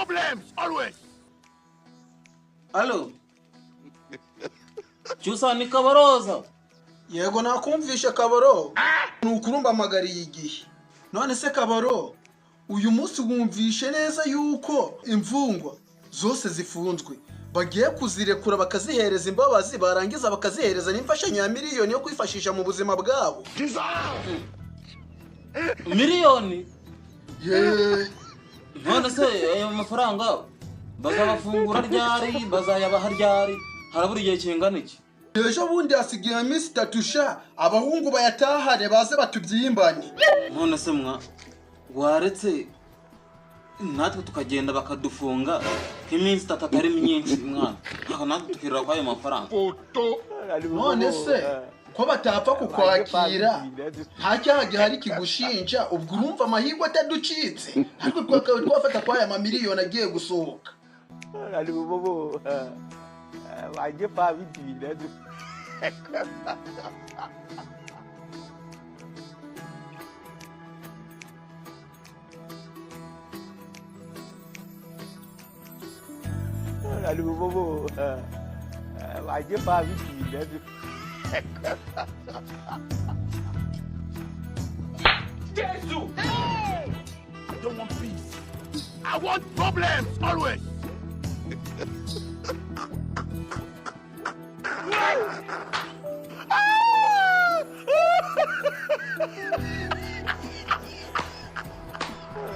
problems always. Allo. Cyusa ni Kaboroza. Yego nakumvisha Kaboro. Nukurumba amagariye igihe. None se Kaboro, uyu munsi wumvishe neza yuko imfungwa zose zifunzwe bagiye kuzirekura bakazihereza imbabazi barangiza bakazihereza n'imfashanyo ya miliyoni yo kwifashisha mu buzima bwabo. Miliyoni? None se ayo mafaranga bazabafungura ryari bazayabaha ryari harabura igihe kingana iki? Ejo bundi hasigaye iminsi 3 sha abahungu bayatahare baze batubyimbanye. None se mwa waretse natwe tukagenda bakadufunga k'iminsi 3 atari myinshi mwana ntabwo natwe tukirira kwa ayo mafaranga. None se ko batapfa kukwakira nta cyaha gihari kigushinja ubwo urumva amahirwe ataducitse ariko twafata kwa aya miliyoni agiye gusohoka. Wajye pa bidire. Ali bobo wajye pa bidire. Jesus! I don't want peace. I want problems always.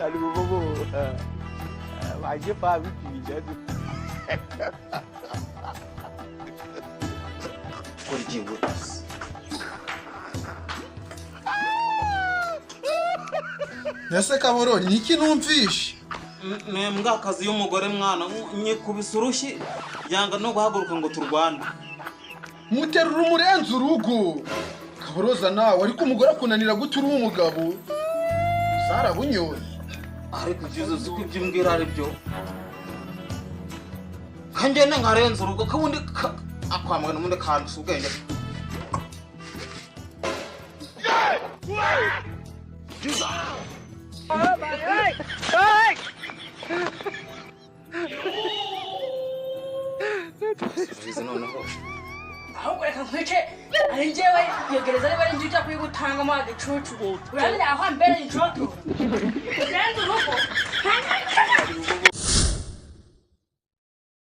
Ali bobo wajye pa bidire. Nese Kaboro ni iki numvishe? Mbwa akazi y'umugore mwana nyikubise urushyi yanga no guhaguruka ngo turwane. Muterura umurenze urugo. Kaboroza nawe ariko umugore akunanira gutura umugabo. Sarabunyoye. Ariko Jesus uko ibyimbwira ari byo. Kanjye nkarenze urugo kabundi akwamwe n'umundi kandi ubwenge. ahubwo reka nkweke ari njyewe yegereza niba ari njye ujya kuyigutanga mu agacucu urabona aho mbere incoto urenze urugo